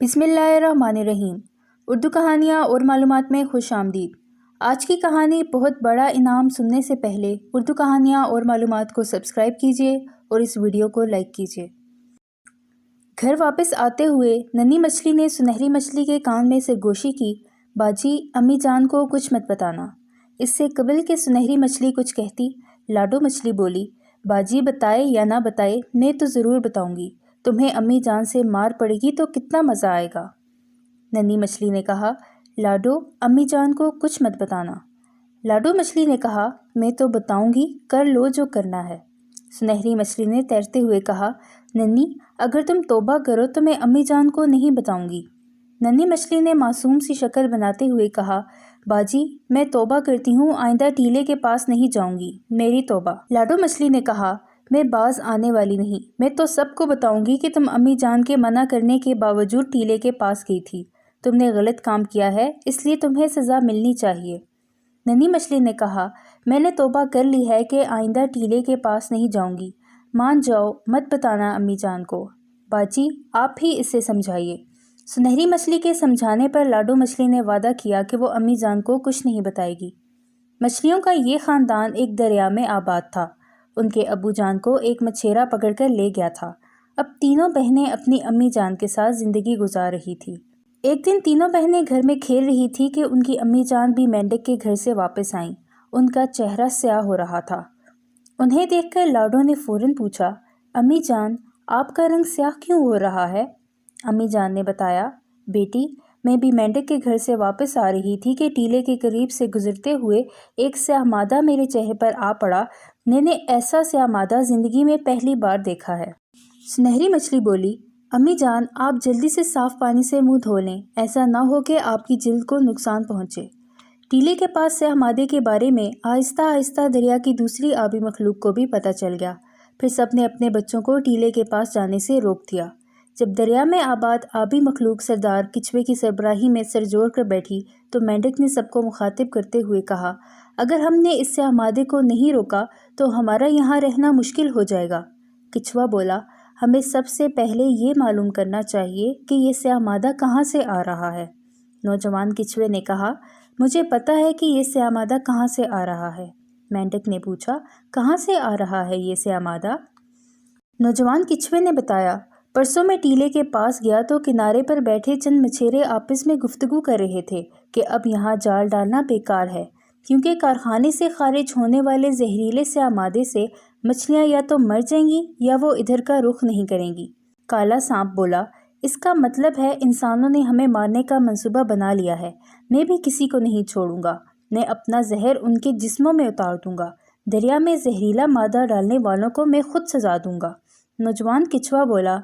بسم اللہ الرحمن الرحیم۔ اردو کہانیاں اور معلومات میں خوش آمدید۔ آج کی کہانی بہت بڑا انعام سننے سے پہلے اردو کہانیاں اور معلومات کو سبسکرائب کیجیے اور اس ویڈیو کو لائک کیجیے۔ گھر واپس آتے ہوئے ننھی مچھلی نے سنہری مچھلی کے کان میں سرگوشی کی، باجی امی جان کو کچھ مت بتانا۔ اس سے قبل کہ سنہری مچھلی کچھ کہتی، لاڈو مچھلی بولی، باجی بتائے یا نہ بتائے میں تو ضرور بتاؤں گی۔ تمہیں امی جان سے مار پڑے گی تو کتنا مزہ آئے گا۔ ننھی مچھلی نے کہا، لاڈو امی جان کو کچھ مت بتانا۔ لاڈو مچھلی نے کہا، میں تو بتاؤں گی، کر لو جو کرنا ہے۔ سنہری مچھلی نے تیرتے ہوئے کہا، ننھی اگر تم توبہ کرو تو میں امی جان کو نہیں بتاؤں گی۔ ننھی مچھلی نے معصوم سی شکل بناتے ہوئے کہا، باجی میں توبہ کرتی ہوں، آئندہ ٹیلے کے پاس نہیں جاؤں گی، میری توبہ۔ لاڈو مچھلی نے کہا، میں باز آنے والی نہیں، میں تو سب کو بتاؤں گی کہ تم امی جان کے منع کرنے کے باوجود ٹیلے کے پاس گئی تھی۔ تم نے غلط کام کیا ہے، اس لیے تمہیں سزا ملنی چاہیے۔ ننھی مچھلی نے کہا، میں نے توبہ کر لی ہے کہ آئندہ ٹیلے کے پاس نہیں جاؤں گی، مان جاؤ، مت بتانا امی جان کو۔ باجی آپ ہی اسے سمجھائیے۔ سنہری مچھلی کے سمجھانے پر لاڈو مچھلی نے وعدہ کیا کہ وہ امی جان کو کچھ نہیں بتائے گی۔ مچھلیوں کا یہ خاندان ایک دریا میں آباد تھا۔ ان کے ابو جان کو ایک مچھیرا پکڑ کر لے گیا تھا۔ اب تینوں بہنیں اپنی امی جان کے ساتھ زندگی گزار رہی تھی۔ ایک دن تینوں بہنیں گھر میں کھیل رہی تھی کہ ان کی امی جان بھی مینڈک کے گھر سے واپس آئیں۔ ان کا چہرہ سیاہ ہو رہا تھا۔ انہیں دیکھ کر لاڈو نے فوراً پوچھا، امی جان آپ کا رنگ سیاہ کیوں ہو رہا ہے؟ امی جان نے بتایا، بیٹی میں بھی مینڈک کے گھر سے واپس آ رہی تھی کہ ٹیلے کے قریب سے گزرتے ہوئے ایک سیاہ مادہ میرے چہرے پر آ پڑا۔ میں نے ایسا سیاہ مادہ زندگی میں پہلی بار دیکھا ہے۔ سنہری مچھلی بولی، امی جان آپ جلدی سے صاف پانی سے منہ دھو لیں، ایسا نہ ہو کہ آپ کی جلد کو نقصان پہنچے۔ ٹیلے کے پاس سیاہ مادے کے بارے میں آہستہ آہستہ دریا کی دوسری آبی مخلوق کو بھی پتہ چل گیا۔ پھر سب نے اپنے بچوں کو ٹیلے کے پاس جانے سے روک دیا۔ جب دریا میں آباد آبی مخلوق سردار کچھوے کی سربراہی میں سر جوڑ کر بیٹھی تو مینڈک نے سب کو مخاطب کرتے ہوئے کہا، اگر ہم نے اس سیاہ مادے کو نہیں روکا تو ہمارا یہاں رہنا مشکل ہو جائے گا۔ کچھوا بولا، ہمیں سب سے پہلے یہ معلوم کرنا چاہیے کہ یہ سیاہ مادہ کہاں سے آ رہا ہے۔ نوجوان کچھوے نے کہا، مجھے پتہ ہے کہ یہ سیاہ مادہ کہاں سے آ رہا ہے۔ مینڈک نے پوچھا، کہاں سے آ رہا ہے یہ سیاہ مادہ؟ نوجوان کچھوے نے بتایا، پرسوں میں ٹیلے کے پاس گیا تو کنارے پر بیٹھے چند مچھیرے آپس میں گفتگو کر رہے تھے کہ اب یہاں جال ڈالنا بیکار ہے، کیونکہ کارخانے سے خارج ہونے والے زہریلے سیاہ مادے سے مچھلیاں یا تو مر جائیں گی یا وہ ادھر کا رخ نہیں کریں گی۔ کالا سانپ بولا، اس کا مطلب ہے انسانوں نے ہمیں مارنے کا منصوبہ بنا لیا ہے۔ میں بھی کسی کو نہیں چھوڑوں گا، میں اپنا زہر ان کے جسموں میں اتار دوں گا۔ دریا میں زہریلا مادہ ڈالنے والوں کو میں خود سزا دوں گا۔ نوجوان کچھوا بولا،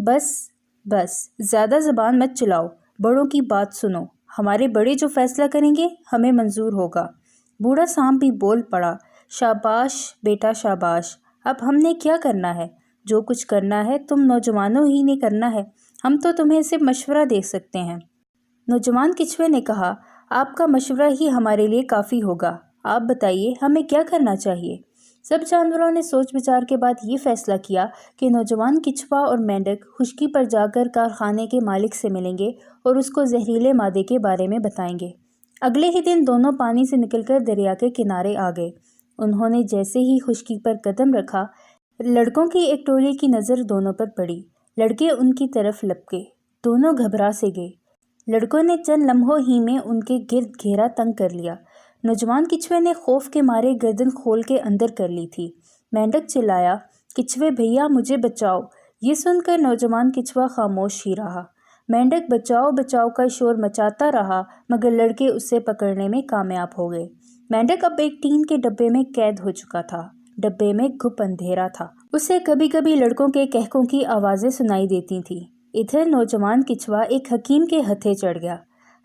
بس زیادہ زبان مت چلاؤ، بڑوں کی بات سنو، ہمارے بڑے جو فیصلہ کریں گے ہمیں منظور ہوگا۔ بوڑھا سانپ بھی بول پڑا، شاباش بیٹا شاباش، اب ہم نے کیا کرنا ہے؟ جو کچھ کرنا ہے تم نوجوانوں ہی نے کرنا ہے، ہم تو تمہیں صرف مشورہ دے سکتے ہیں۔ نوجوان کچھوے نے کہا، آپ کا مشورہ ہی ہمارے لیے کافی ہوگا، آپ بتائیے ہمیں کیا کرنا چاہیے؟ سب جانوروں نے سوچ بچار کے بعد یہ فیصلہ کیا کہ نوجوان کچھوا اور مینڈک خشکی پر جا کر کارخانے کے مالک سے ملیں گے اور اس کو زہریلے مادے کے بارے میں بتائیں گے۔ اگلے ہی دن دونوں پانی سے نکل کر دریا کے کنارے آ گئے۔ انہوں نے جیسے ہی خشکی پر قدم رکھا، لڑکوں کی ایک ٹولی کی نظر دونوں پر پڑی۔ لڑکے ان کی طرف لپکے، دونوں گھبرا سے گئے۔ لڑکوں نے چند لمحوں ہی میں ان کے گرد گھیرا تنگ کر لیا۔ نوجوان کچھوے نے خوف کے مارے گردن کھول کے اندر کر لی تھی۔ مینڈک چلایا، کچھوے بھیا مجھے بچاؤ۔ یہ سن کر نوجوان کچھوا خاموش ہی رہا۔ مینڈک بچاؤ بچاؤ کا شور مچاتا رہا مگر لڑکے اسے پکڑنے میں کامیاب ہو گئے۔ مینڈک اب ایک ٹین کے ڈبے میں قید ہو چکا تھا۔ ڈبے میں گھپ اندھیرا تھا۔ اسے کبھی کبھی لڑکوں کے کہکوں کی آوازیں سنائی دیتی تھیں۔ ادھر نوجوان کچھوا ایک حکیم کے ہتھے چڑھ گیا۔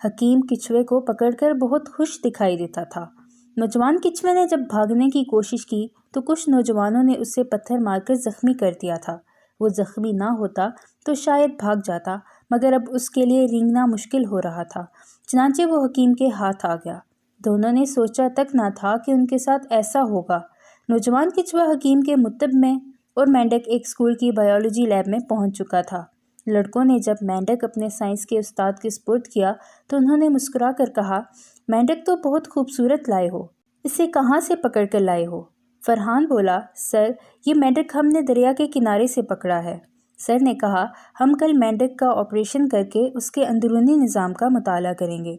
حکیم کچھوے کو پکڑ کر بہت خوش دکھائی دیتا تھا۔ نوجوان کچھوے نے جب بھاگنے کی کوشش کی تو کچھ نوجوانوں نے اسے پتھر مار کر زخمی کر دیا تھا۔ وہ زخمی نہ ہوتا تو شاید بھاگ جاتا، مگر اب اس کے لیے رینگنا مشکل ہو رہا تھا۔ چنانچہ وہ حکیم کے ہاتھ آ گیا۔ دونوں نے سوچا تک نہ تھا کہ ان کے ساتھ ایسا ہوگا۔ نوجوان کچھوا حکیم کے مطب میں اور مینڈک ایک اسکول کی بائیولوجی لیب میں پہنچ چکا تھا۔ لڑکوں نے جب مینڈک اپنے سائنس کے استاد کے سپرد کیا تو انہوں نے مسکرا کر کہا، مینڈک تو بہت خوبصورت لائے ہو، اسے کہاں سے پکڑ کر لائے ہو؟ فرحان بولا، سر یہ مینڈک ہم نے دریا کے کنارے سے پکڑا ہے۔ سر نے کہا، ہم کل مینڈک کا آپریشن کر کے اس کے اندرونی نظام کا مطالعہ کریں گے۔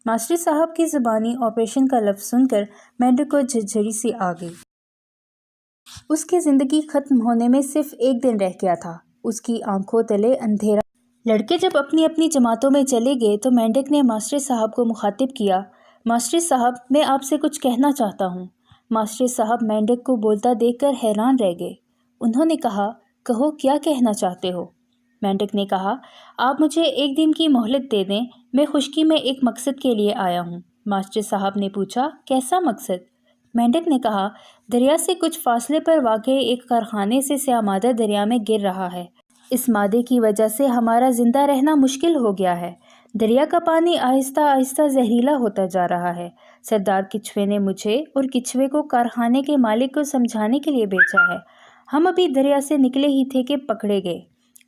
ماسٹر صاحب کی زبانی آپریشن کا لفظ سن کر مینڈک کو جھرجھری سی آ گئی۔ اس کی زندگی ختم ہونے میں صرف ایک دن رہ گیا تھا۔ اس کی آنکھوں تلے اندھیرا۔ لڑکے جب اپنی اپنی جماعتوں میں چلے گئے تو مینڈک نے ماسٹر صاحب کو مخاطب کیا، ماسٹر صاحب میں آپ سے کچھ کہنا چاہتا ہوں۔ ماسٹر صاحب مینڈک کو بولتا دیکھ کر حیران رہ گئے۔ انہوں نے کہا، کہو کیا کہنا چاہتے ہو؟ مینڈک نے کہا، آپ مجھے ایک دن کی مہلت دے دیں، میں خشکی میں ایک مقصد کے لیے آیا ہوں۔ ماسٹر صاحب نے پوچھا، کیسا مقصد؟ مینڈک نے کہا، دریا سے کچھ فاصلے پر واقع ایک کارخانے سے سیاہ مادہ دریا میں گر رہا ہے۔ اس مادے کی وجہ سے ہمارا زندہ رہنا مشکل ہو گیا ہے۔ دریا کا پانی آہستہ آہستہ زہریلا ہوتا جا رہا ہے۔ سردار کچھوے نے مجھے اور کچھوے کو کارخانے کے مالک کو سمجھانے کے لیے بھیجا ہے۔ ہم ابھی دریا سے نکلے ہی تھے کہ پکڑے گئے۔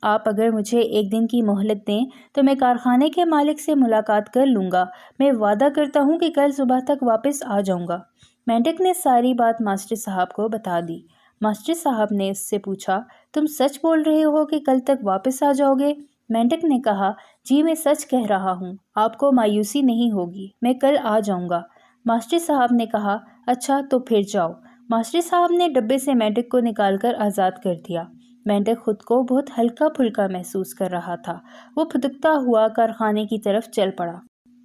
آپ اگر مجھے ایک دن کی مہلت دیں تو میں کارخانے کے مالک سے ملاقات کر لوں گا۔ میں وعدہ کرتا ہوں کہ کل صبح تک واپس آ جاؤں گا۔ مینڈک نے ساری بات ماسٹر صاحب کو بتا دی۔ ماسٹر صاحب نے اس سے پوچھا، تم سچ بول رہے ہو کہ کل تک واپس آ جاؤ گے؟ مینڈک نے کہا، جی میں سچ کہہ رہا ہوں، آپ کو مایوسی نہیں ہوگی، میں کل آ جاؤں گا۔ ماسٹر صاحب نے کہا، اچھا تو پھر جاؤ۔ ماسٹر صاحب نے ڈبے سے مینڈک کو نکال کر آزاد کر دیا۔ مینڈک خود کو بہت ہلکا پھلکا محسوس کر رہا تھا۔ وہ پھدکتا ہوا کارخانے کی طرف چل پڑا۔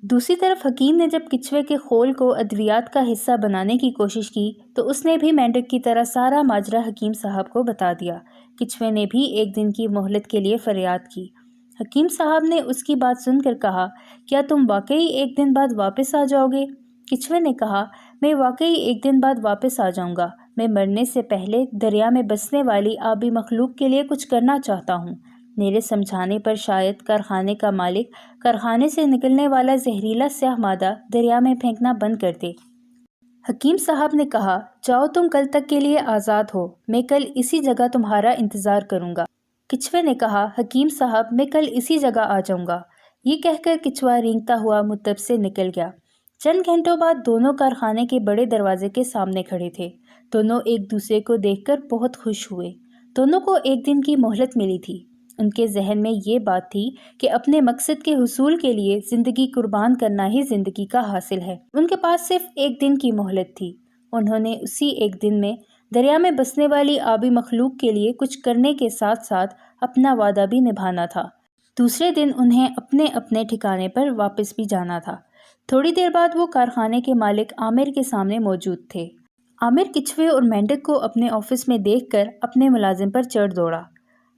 دوسری طرف حکیم نے جب کچھوے کے خول کو ادویات کا حصہ بنانے کی کوشش کی تو اس نے بھی مینڈک کی طرح سارا ماجرا حکیم صاحب کو بتا دیا۔ کچھوے نے بھی ایک دن کی مہلت کے لیے فریاد کی۔ حکیم صاحب نے اس کی بات سن کر کہا، کیا تم واقعی ایک دن بعد واپس آ جاؤ گے؟ کچھوے نے کہا، میں واقعی ایک دن بعد واپس آ جاؤں گا۔ میں مرنے سے پہلے دریا میں بسنے والی آبی مخلوق کے لیے کچھ کرنا چاہتا ہوں۔ میرے سمجھانے پر شاید کارخانے کا مالک کارخانے سے نکلنے والا زہریلا سیاہ مادہ دریا میں پھینکنا بند کر دے۔ حکیم صاحب نے کہا، جاؤ تم کل تک کے لیے آزاد ہو، میں کل اسی جگہ تمہارا انتظار کروں گا۔ کچھوے نے کہا، حکیم صاحب میں کل اسی جگہ آ جاؤں گا۔ یہ کہہ کر کچھوا رینگتا ہوا متب سے نکل گیا۔ چند گھنٹوں بعد دونوں کارخانے کے بڑے دروازے کے سامنے کھڑے تھے۔ دونوں ایک دوسرے کو دیکھ کر بہت خوش ہوئے۔ دونوں کو ایک دن کی مہلت ملی تھی۔ ان کے ذہن میں یہ بات تھی کہ اپنے مقصد کے حصول کے لیے زندگی قربان کرنا ہی زندگی کا حاصل ہے۔ ان کے پاس صرف ایک دن کی مہلت تھی۔ انہوں نے اسی ایک دن میں دریا میں بسنے والی آبی مخلوق کے لیے کچھ کرنے کے ساتھ ساتھ اپنا وعدہ بھی نبھانا تھا۔ دوسرے دن انہیں اپنے اپنے ٹھکانے پر واپس بھی جانا تھا۔ تھوڑی دیر بعد وہ کارخانے کے مالک عامر کے سامنے موجود تھے۔ عامر کچھوے اور مینڈک کو اپنے آفس میں دیکھ کر اپنے ملازم پر چڑھ دوڑا۔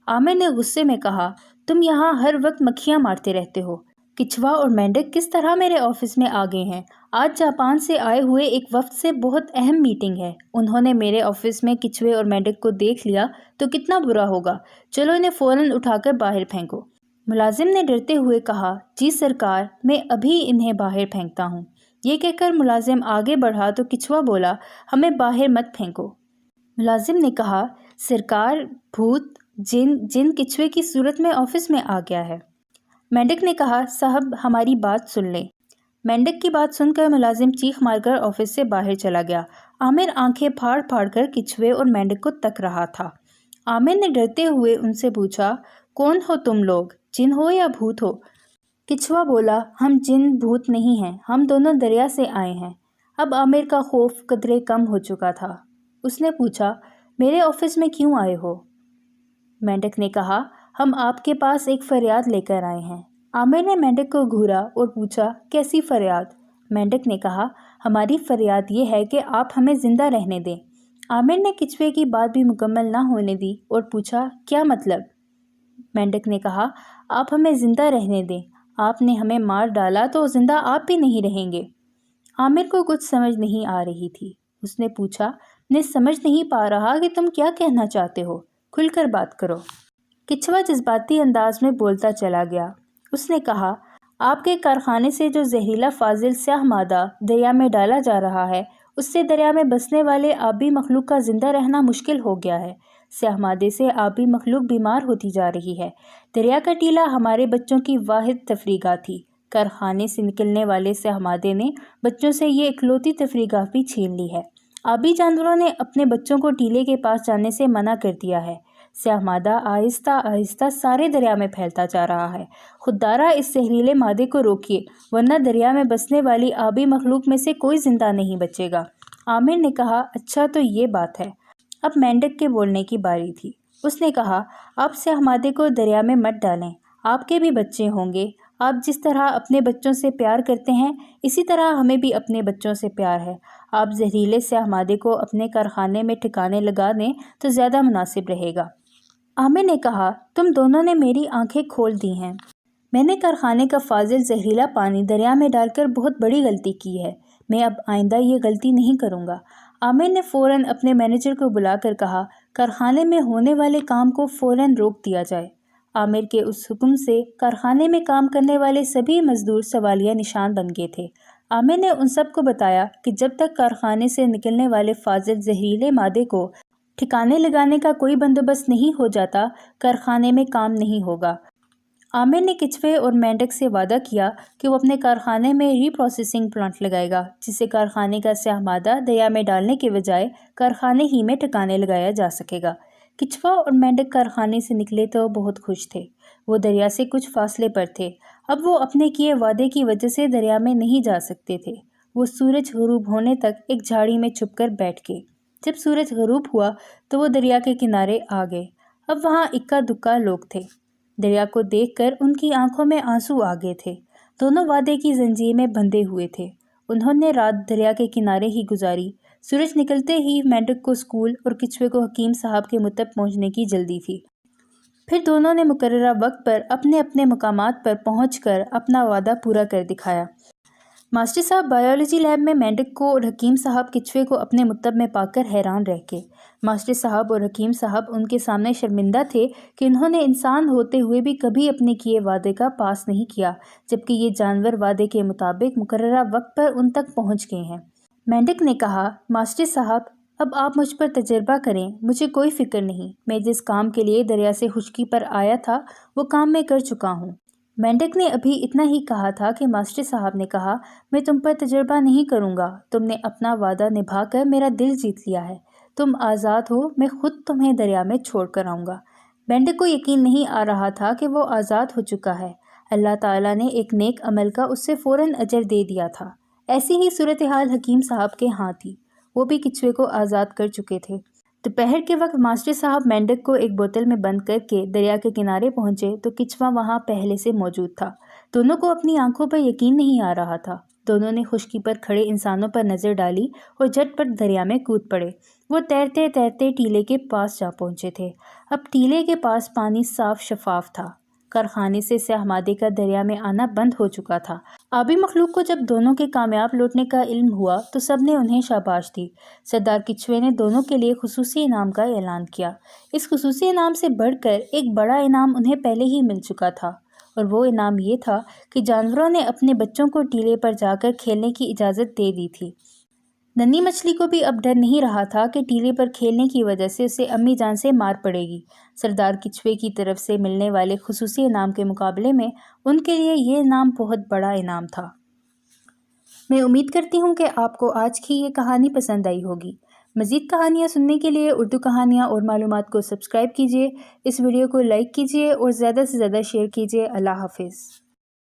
عامر نے غصے میں کہا، تم یہاں ہر وقت مکھیاں مارتے رہتے ہو۔ کچھوا اور مینڈک کس طرح میرے آفس میں آ گئے ہیں؟ آج جاپان سے آئے ہوئے ایک وفد سے بہت اہم میٹنگ ہے۔ انہوں نے میرے آفس میں کچھوے اور مینڈک کو دیکھ لیا تو کتنا برا ہوگا۔ چلو انہیں فوراً اٹھا کر باہر پھینکو۔ ملازم نے ڈرتے ہوئے کہا، جی سرکار، میں ابھی انہیں باہر پھینکتا ہوں۔ یہ کہہ کر ملازم آگے بڑھا تو کچھوا بولا، ہمیں باہر مت پھینکو۔ ملازم نے کہا، سرکار، بھوت جن کچھوے کی صورت میں آفس میں آ گیا ہے۔ مینڈک نے کہا، صاحب ہماری بات سن لیں۔ مینڈک کی بات سن کر ملازم چیخ مار کر آفس سے باہر چلا گیا۔ عامر آنکھیں پھاڑ پھاڑ کر کچھوے اور مینڈک کو تک رہا تھا۔ عامر نے ڈرتے ہوئے ان سے پوچھا، کون ہو تم لوگ، جن ہو یا بھوت ہو؟ کچھوا بولا، ہم جن بھوت نہیں ہیں، ہم دونوں دریا سے آئے ہیں۔ اب عامر کا خوف قدرے کم ہو چکا تھا۔ اس نے پوچھا، میرے آفس میں کیوں آئے ہو؟ مینڈک نے کہا، ہم آپ کے پاس ایک فریاد لے کر آئے ہیں۔ عامر نے مینڈک کو گھورا اور پوچھا، کیسی فریاد؟ مینڈک نے کہا، ہماری فریاد یہ ہے کہ آپ ہمیں زندہ رہنے دیں۔ عامر نے کچھوے کی بات بھی مکمل نہ ہونے دی اور پوچھا، کیا مطلب؟ مینڈک نے کہا، آپ ہمیں زندہ رہنے دیں، آپ نے ہمیں مار ڈالا تو زندہ آپ بھی نہیں رہیں گے۔ عامر کو کچھ سمجھ نہیں آ رہی تھی۔ اس نے پوچھا، میں سمجھ نہیں پا رہا کہ تم کیا کہنا چاہتے ہو، کھل کر بات کرو۔ کچھوا جذباتی انداز میں بولتا چلا گیا۔ اس نے کہا، آپ کے کارخانے سے جو زہریلا فاضل سیاہ مادہ دریا میں ڈالا جا رہا ہے، اس سے دریا میں بسنے والے آبی مخلوق کا زندہ رہنا مشکل ہو گیا ہے۔ سیاہ مادے سے آبی مخلوق بیمار ہوتی جا رہی ہے۔ دریا کا ٹیلا ہمارے بچوں کی واحد تفریح گاہ تھی۔ کارخانے سے نکلنے والے سیاہ مادے نے بچوں سے یہ اکلوتی تفریح گاہ بھی چھین لی ہے۔ آبی جانوروں نے اپنے بچوں کو ٹیلے کے پاس جانے سے منع کر دیا ہے۔ سیاہ مادہ آہستہ آہستہ سارے دریا میں پھیلتا جا رہا ہے۔ خوددارا اس زہریلے مادے کو روکیے، ورنہ دریا میں بسنے والی آبی مخلوق میں سے کوئی زندہ نہیں بچے گا۔ عامر نے کہا، اچھا تو یہ بات ہے۔ اب مینڈک کے بولنے کی باری تھی۔ اس نے کہا، آپ سیاہ مادے کو دریا میں مت ڈالیں، آپ کے بھی بچے ہوں گے۔ آپ جس طرح اپنے بچوں سے پیار کرتے ہیں، اسی طرح ہمیں بھی اپنے بچوں سے پیار ہے۔ آپ زہریلے سیاہ مادے کو اپنے کارخانے میں ٹھکانے لگا دیں تو زیادہ مناسب رہے گا۔ عامر نے کہا، تم دونوں نے میری آنکھیں کھول دی ہیں۔ میں نے کارخانے کا فاضل زہریلا پانی دریا میں ڈال کر بہت بڑی غلطی کی ہے۔ میں اب آئندہ یہ غلطی نہیں کروں گا۔ عامر نے فوراً اپنے مینیجر کو بلا کر کہا، کارخانے میں ہونے والے کام کو فوراً روک دیا جائے۔ عامر کے اس حکم سے کارخانے میں کام کرنے والے سبھی مزدور سوالیہ نشان بن گئے تھے۔ عامر نے ان سب کو بتایا کہ جب تک کارخانے سے نکلنے والے فاضل زہریلے مادے کو ٹھکانے لگانے کا کوئی بندوبست نہیں ہو جاتا، کارخانے میں کام نہیں ہوگا۔ عامر نے کچھوے اور مینڈک سے وعدہ کیا کہ وہ اپنے کارخانے میں ری پروسیسنگ پلانٹ لگائے گا، جس سے کارخانے کا سیاہ مادہ دریا میں ڈالنے کے بجائے کارخانے ہی میں ٹھکانے لگایا جا سکے گا۔ کچھوا اور مینڈک کارخانے سے نکلے تو بہت خوش تھے۔ وہ دریا سے کچھ فاصلے پر تھے۔ اب وہ اپنے کیے وعدے کی وجہ سے دریا میں نہیں جا سکتے تھے۔ وہ سورج غروب ہونے تک ایک جھاڑی میں چھپ کر بیٹھ گئے۔ جب سورج غروب ہوا تو وہ دریا کے کنارے آ گئے۔ اب وہاں اکا دکا لوگ تھے۔ دریا کو دیکھ کر ان کی آنکھوں میں آنسو آ گئے تھے۔ دونوں وعدے کی زنجیر میں بندھے ہوئے تھے۔ انہوں نے رات دریا کے کنارے ہی گزاری۔ سورج نکلتے ہی مینڈک کو اسکول اور کچھوے کو حکیم صاحب کے متب پہنچنے کی جلدی تھی۔ پھر دونوں نے مقررہ وقت پر اپنے اپنے مقامات پر پہنچ کر اپنا وعدہ پورا کر دکھایا۔ ماسٹر صاحب بایولوجی لیب میں مینڈک کو اور حکیم صاحب کچھوے کو اپنے متب میں پا کر حیران رہ گئے۔ ماسٹر صاحب اور حکیم صاحب ان کے سامنے شرمندہ تھے کہ انہوں نے انسان ہوتے ہوئے بھی کبھی اپنے کیے وعدے کا پاس نہیں کیا، جبکہ یہ جانور وعدے کے مطابق مقررہ وقت پر ان تک پہنچ گئے ہیں۔ مینڈک نے کہا، ماسٹر صاحب، اب آپ مجھ پر تجربہ کریں، مجھے کوئی فکر نہیں۔ میں جس کام کے لیے دریا سے خشکی پر آیا تھا وہ کام میں کر چکا ہوں۔ مینڈک نے ابھی اتنا ہی کہا تھا کہ ماسٹر صاحب نے کہا، میں تم پر تجربہ نہیں کروں گا، تم نے اپنا وعدہ نبھا کر میرا دل جیت لیا ہے، تم آزاد ہو، میں خود تمہیں دریا میں چھوڑ کر آؤں گا۔ مینڈک کو یقین نہیں آ رہا تھا کہ وہ آزاد ہو چکا ہے۔ اللہ تعالیٰ نے ایک نیک عمل کا اس سے فوراً اجر دے دیا تھا۔ ایسی ہی صورتحال حکیم صاحب کے ہاں تھی۔ وہ بھی کچھوے کو آزاد کر چکے تھے۔ دوپہر کے وقت ماسٹر صاحب مینڈک کو ایک بوتل میں بند کر کے دریا کے کنارے پہنچے تو کچھوا وہاں پہلے سے موجود تھا۔ دونوں کو اپنی آنکھوں پر یقین نہیں آ رہا تھا۔ دونوں نے خشکی پر کھڑے انسانوں پر نظر ڈالی اور جھٹ پٹ دریا میں کود پڑے۔ وہ تیرتے تیرتے ٹیلے کے پاس جا پہنچے تھے۔ اب ٹیلے کے پاس پانی صاف شفاف تھا۔ کارخانے سے سیاہ مادے کا دریا میں آنا بند ہو چکا تھا۔ آبی مخلوق کو جب دونوں کے کامیاب لوٹنے کا علم ہوا تو سب نے انہیں شاباش دی۔ سردار کچھوے نے دونوں کے لیے خصوصی انعام کا اعلان کیا۔ اس خصوصی انعام سے بڑھ کر ایک بڑا انعام انہیں پہلے ہی مل چکا تھا، اور وہ انعام یہ تھا کہ جانوروں نے اپنے بچوں کو ٹیلے پر جا کر کھیلنے کی اجازت دے دی تھی۔ ننھی مچھلی کو بھی اب ڈر نہیں رہا تھا کہ ٹیلے پر کھیلنے کی وجہ سے اسے امی جان سے مار پڑے گی۔ سردار کچھوے کی طرف سے ملنے والے خصوصی انعام کے مقابلے میں ان کے لیے یہ انعام بہت بڑا انعام تھا۔ میں امید کرتی ہوں کہ آپ کو آج کی یہ کہانی پسند آئی ہوگی۔ مزید کہانیاں سننے کے لیے اردو کہانیاں اور معلومات کو سبسکرائب کیجیے، اس ویڈیو کو لائک کیجیے اور زیادہ سے زیادہ شیئر کیجیے۔ اللہ حافظ۔